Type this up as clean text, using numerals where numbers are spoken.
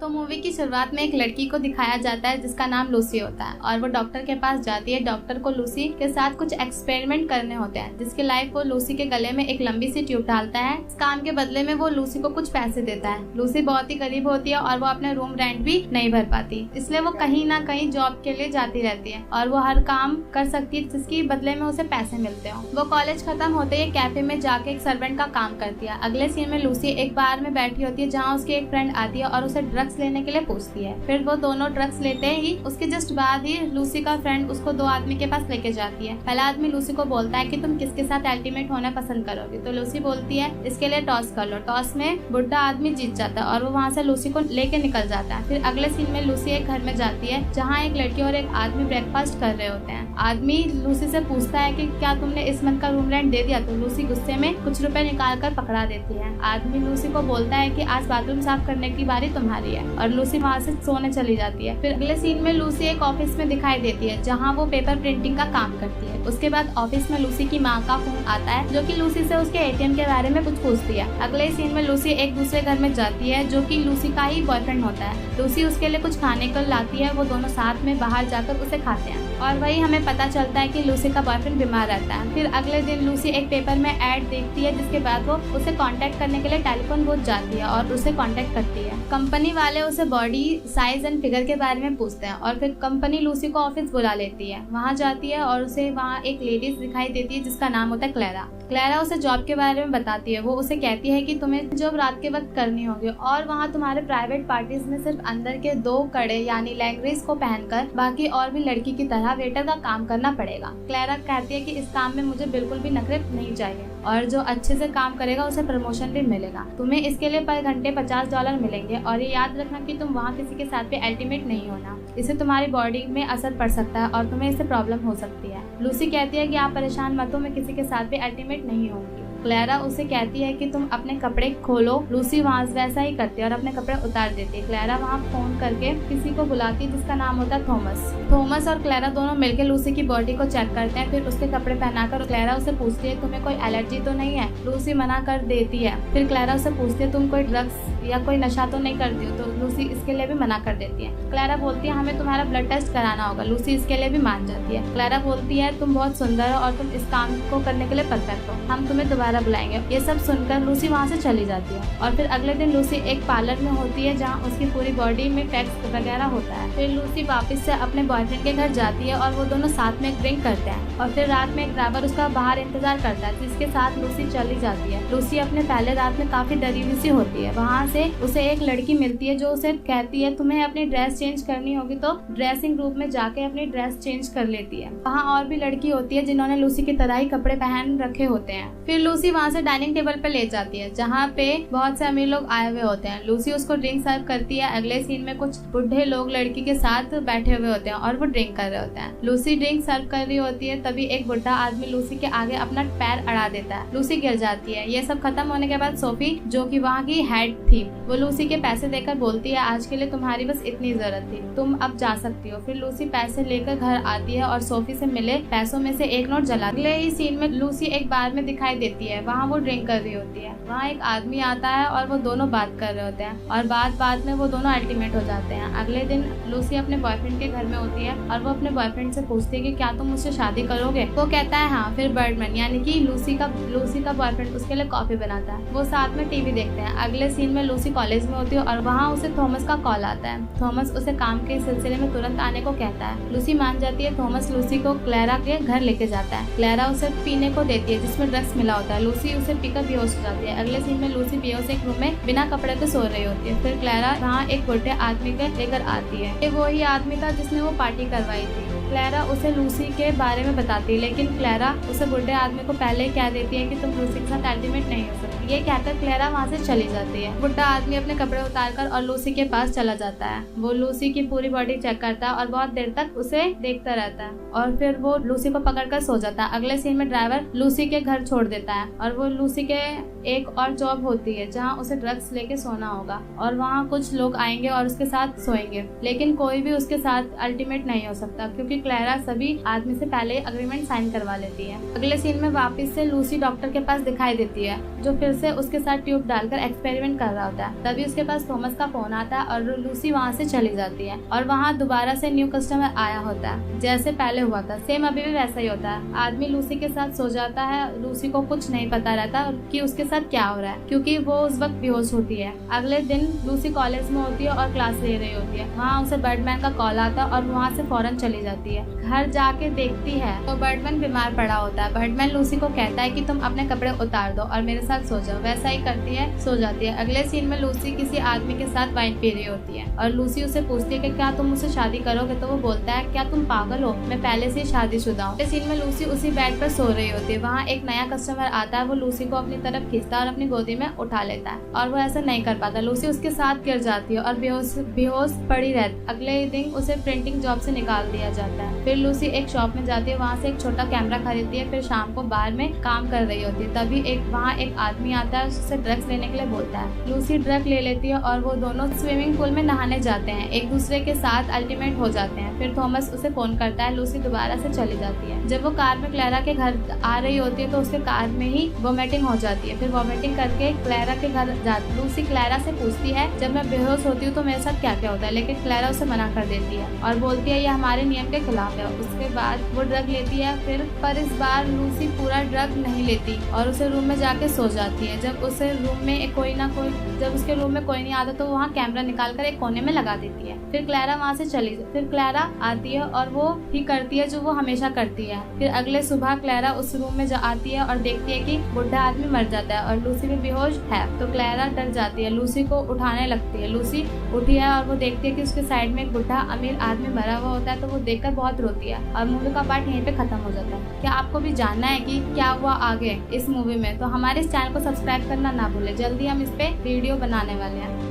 तो मूवी की शुरुआत में एक लड़की को दिखाया जाता है जिसका नाम लूसी होता है और वो डॉक्टर के पास जाती है। डॉक्टर को लूसी के साथ कुछ एक्सपेरिमेंट करने होते हैं जिसके लाइफ वो लूसी के गले में एक लंबी सी ट्यूब डालता है। इस काम के बदले में वो लूसी को कुछ पैसे देता है। लूसी बहुत ही गरीब होती है और वो अपने रूम रेंट भी नहीं भर पाती, इसलिए वो कहीं ना कहीं जॉब के लिए जाती रहती है और वो हर काम कर सकती है जिसके बदले में उसे पैसे मिलते हो। वो कॉलेज खत्म होते ही कैफे में जाके एक सर्वेंट का काम करती है। अगले सीन में लूसी एक बार में बैठी होती है जहाँ उसकी एक फ्रेंड आती है और उसे ड्रग्स लेने के लिए पूछती है। फिर वो दोनों ड्रग्स लेते ही उसके जस्ट बाद ही लूसी का फ्रेंड उसको दो आदमी के पास लेके जाती है। पहला आदमी लूसी को बोलता है कि तुम किसके साथ अल्टीमेट होना पसंद करोगे, तो लूसी बोलती है इसके लिए टॉस कर लो। टॉस में बुढ़ा आदमी जीत जाता है और वो वहाँ से लूसी को लेके निकल जाता है। फिर अगले सीन में लूसी एक घर में जाती है जहाँ एक लड़की और एक आदमी ब्रेकफास्ट कर रहे होते हैं। आदमी लूसी से पूछता है कि क्या तुमने इस मंथ का रूम रेंट दे दिया, तो लूसी गुस्से में कुछ रुपए निकाल कर पकड़ा देती है। आदमी लूसी को बोलता है कि आज बाथरूम साफ करने की बारी तुम्हारी है और लूसी वहाँ से सोने चली जाती है। फिर अगले सीन में लूसी एक ऑफिस में दिखाई देती है जहाँ वो पेपर प्रिंटिंग का काम करती है। उसके बाद ऑफिस में लूसी की माँ का फोन आता है जो कि लूसी से उसके एटीएम के बारे में कुछ पूछती है। अगले सीन में लूसी एक दूसरे घर में जाती है जो कि लूसी का ही बॉयफ्रेंड होता है। लूसी उसके लिए कुछ खाने को लाती है, वो दोनों साथ में बाहर जाकर उसे खाते हैं और वही हमें पता चलता है कि लूसी का बॉयफ्रेंड बीमार रहता है। फिर अगले दिन लूसी एक पेपर में ऐड देखती है जिसके बाद वो उसे कांटेक्ट करने के लिए टेलीफोन बूथ जाती है और उसे कांटेक्ट करती है। कंपनी वाले उसे बॉडी साइज एंड फिगर के बारे में पूछते हैं और फिर कंपनी लूसी को ऑफिस बुला लेती है। वहाँ जाती है और उसे वहाँ एक लेडीज दिखाई देती है जिसका नाम होता है क्लेरा। क्लेरा उसे जॉब के बारे में बताती है। वो उसे कहती है कि तुम्हें जॉब रात के वक्त करनी होगी और वहाँ तुम्हारे प्राइवेट पार्टीज में सिर्फ अंदर के 2 कड़े यानी लैंग्वेज को पहनकर बाकी और भी लड़की की तरह वेटर का काम करना पड़ेगा। क्लेरा कहती है कि इस काम में मुझे बिल्कुल भी नखरे नहीं चाहिए और जो अच्छे से काम करेगा उसे प्रमोशन भी मिलेगा। तुम्हें इसके लिए पर घंटे $50 मिलेंगे और ये याद रखना कि तुम वहाँ किसी के साथ भी अल्टीमेट नहीं होना, इससे तुम्हारी बॉडी में असर पड़ सकता है और तुम्हें इससे प्रॉब्लम हो सकती है। लूसी कहती है कि आप परेशान मत हो, मैं किसी के साथ भी अल्टीमेट नहीं होंगी। क्लेरा उसे कहती है कि तुम अपने कपड़े खोलो। लूसी वहाँ वैसा ही करती है और अपने कपड़े उतार देती है। क्लेरा वहाँ फोन करके किसी को बुलाती है जिसका नाम होता है थॉमस और क्लेरा दोनों मिलकर लूसी की बॉडी को चेक करते हैं। फिर उसके कपड़े पहनाकर क्लेरा उसे पूछती है तुम्हें कोई एलर्जी तो नहीं है। लूसी मना कर देती है। फिर क्लेरा उसे पूछती है तुम कोई ड्रग्स या कोई नशा तो नहीं करती हो, तो लूसी इसके लिए भी मना कर देती है। क्लेरा बोलती है हमें तुम्हारा ब्लड टेस्ट कराना होगा। लूसी इसके लिए भी मान जाती है। क्लेरा बोलती है तुम बहुत सुंदर हो और तुम इस काम को करने के लिए परफेक्ट हो, हम तुम्हें दोबारा बुलाएंगे। ये सब सुनकर लूसी वहाँ से चली जाती है और फिर अगले दिन लूसी एक पार्लर में होती है जहाँ उसकी पूरी बॉडी में पैक्स वगैरह होता है। फिर लूसी वापस से अपने बॉयफ्रेंड के घर जाती है और वो दोनों साथ में ड्रिंक करते हैं और फिर रात में एक ड्राइवर उसका बाहर इंतजार करता है जिसके साथ लूसी चली जाती है। लूसी अपने पहले रात में काफी डरी हुई सी होती है। वहाँ से उसे एक लड़की मिलती है जो उसे कहती है तुम्हें अपनी ड्रेस चेंज करनी होगी, तो ड्रेसिंग रूम में जाके अपनी ड्रेस चेंज कर लेती है। वहाँ और भी लड़की होती है जिन्होंने लूसी की तरह ही कपड़े पहन रखे होते हैं। फिर लूसी वहाँ से डाइनिंग टेबल पे ले जाती है जहाँ पे बहुत से अमीर लोग आए हुए होते हैं। लूसी उसको ड्रिंक सर्व करती है। अगले सीन में कुछ बुढ़े लोग लड़की के साथ बैठे हुए होते हैं और वो ड्रिंक कर रहे होते हैं। लूसी ड्रिंक सर्व कर रही होती है, तभी एक बुढ़ा आदमी लूसी के आगे अपना पैर अड़ा देता है। लूसी गिर जाती है। ये सब खत्म होने के बाद सोफी जो कि वहाँ की हेड थी वो लूसी के पैसे देकर बोलती है आज के लिए तुम्हारी बस इतनी जरूरत थी, तुम अब जा सकती हो। फिर लूसी पैसे लेकर घर आती है और सोफी से मिले पैसों में से एक नोट जला। अगले ही सीन में लूसी एक बार में दिखाई देती है। वहाँ वो ड्रिंक कर रही होती है। वहाँ एक आदमी आता है और वो दोनों बात कर रहे होते हैं और बात में वो दोनों अल्टीमेट हो जाते हैं। अगले दिन लूसी अपने बॉयफ्रेंड के घर में होती है और वो अपने बॉयफ्रेंड से पूछती है कि क्या तुम मुझसे शादी करोगे। वो कहता है हाँ। फिर बर्डमैन यानी कि लूसी का बॉयफ्रेंड उसके लिए कॉफी बनाता है। वो साथ में टीवी देखते हैं। अगले सीन में लूसी कॉलेज में होती है और वहाँ उसे थॉमस का कॉल आता है। थॉमस उसे काम के सिलसिले में तुरंत आने को कहता है। लूसी मान जाती है। थॉमस लूसी को क्लेरा के घर लेके जाता है। क्लेरा उसे पीने को देती है जिसमें ड्रग्स मिला होता है। लूसी उसे पीकर बेहोश हो जाती है। अगले सीन में लूसी बेहोश एक रूम में बिना कपड़े के सो रही होती है। फिर क्लेरा वहाँ एक बुढ़े आदमी को लेकर आती है। ये वही आदमी था जिसने वो पार्टी करवाई थी। क्लेरा उसे लूसी के बारे में बताती है लेकिन क्लेरा उसे बुढ़े आदमी को पहले ही कह देती है कि तुम लूसी के साथ अल्टीमेट नहीं हो सकती। ये कहकर क्लेरा वहाँ से चली जाती है। बुढ़ा आदमी अपने कपड़े उतारकर और लूसी के पास चला जाता है। वो लूसी की पूरी बॉडी चेक करता है और बहुत देर तक उसे देखता रहता है और फिर वो लूसी को पकड़कर सो जाता है। अगले सीन में ड्राइवर लूसी के घर छोड़ देता है और वो लूसी के एक और जॉब होती है जहाँ उसे ड्रग्स लेके सोना होगा और वहाँ कुछ लोग आएंगे और उसके साथ सोएंगे, लेकिन कोई भी उसके साथ अल्टीमेट नहीं हो सकता क्योंकि क्लेरा सभी आदमी से पहले अग्रीमेंट साइन करवा लेती है। अगले सीन में वापस से लूसी डॉक्टर के पास दिखाई देती है जो फिर फिर से उसके साथ ट्यूब डालकर एक्सपेरिमेंट कर रहा होता है। तभी उसके पास थॉमस का फोन आता है और लूसी वहाँ से चली जाती है और वहाँ दोबारा से न्यू कस्टमर आया होता है जैसे पहले हुआ था। सेम अभी भी वैसा ही होता है। आदमी लूसी के साथ सो जाता है। लूसी को कुछ नहीं पता रहता कि उसके साथ क्या हो रहा है, क्योंकि वो उस वक्त बेहोश होती है। अगले दिन लूसी कॉलेज में होती है और क्लास ले रही होती है। वहाँ उसे बर्डमैन का कॉल आता है और वहाँ से फौरन चली जाती है। घर जाके देखती है तो बर्डमैन बीमार पड़ा होता है। बर्डमैन लूसी को कहता है कि तुम अपने कपड़े उतार दो और मेरे साथ सो जाओ। वैसा ही करती है, सो जाती है। अगले सीन में लूसी किसी आदमी के साथ वाइन पी रही होती है और लूसी उसे पूछती है कि क्या तुम मुझसे शादी करोगे, तो वो बोलता है क्या तुम पागल हो, मैं पहले से शादीशुदा हूँ। सीन में लूसी उसी बेड पर सो रही होती है। वहाँ एक नया कस्टमर आता है। वो लूसी को अपनी तरफ खींचता है और अपनी गोदी में उठा लेता है और वो ऐसा नहीं कर पाता। लूसी उसके साथ गिर जाती है और बेहोश पड़ी रहती। अगले दिन उसे प्रिंटिंग जॉब से निकाल दिया जाता है। फिर लूसी एक शॉप में जाती है। वहाँ से एक छोटा कैमरा खरीदती है। फिर शाम को बार में काम कर रही होती है। तभी वहाँ एक आदमी आता है, उससे ड्रग्स लेने के लिए बोलता है। लूसी ड्रग ले लेती है और वो दोनों स्विमिंग पूल में नहाने जाते हैं। एक दूसरे के साथ अल्टीमेट हो जाते हैं। फिर थॉमस उसे फोन करता है। लूसी दोबारा से चली जाती है। जब वो कार में क्लैरा के घर आ रही होती है तो उसके कार में ही वोमिटिंग हो जाती है। फिर वोमिटिंग करके क्लैरा के घर जाती। लूसी क्लैरा से पूछती है जब मैं बेहोश होती हूँ तो मेरे साथ क्या क्या होता है, लेकिन क्लैरा उसे मना कर देती है और बोलती है ये हमारे नियम के खिलाफ है। उसके बाद वो ड्रग लेती है। फिर पर इस बार लूसी पूरा ड्रग नहीं लेती और उसे रूम में जाके सो जाती है। जब उसके रूम में कोई नहीं आता तो वहाँ कैमरा निकाल कर एक कोने में लगा देती है। फिर क्लैरा वहाँ से फिर क्लैरा आती है और वो ही करती है जो वो हमेशा करती है। फिर अगले सुबह क्लैरा उस रूम में आती है और देखती है कि बुढ़ा आदमी मर जाता है और लूसी भी बेहोश है। तो क्लैरा डर जाती है, लूसी को उठाने लगती है। लूसी उठी है और वो देखती है कि उसके साइड में एक बुढ़ा अमीर आदमी मरा हुआ होता है। तो वो देखकर बहुत रोती है और मूवी का पार्ट यहीं पे खत्म हो जाता है। क्या आपको भी जानना है कि क्या हुआ आगे इस मूवी में, तो हमारे इस चैनल को सब्सक्राइब करना ना भूले। जल्दी हम इस पे वीडियो बनाने वाले हैं।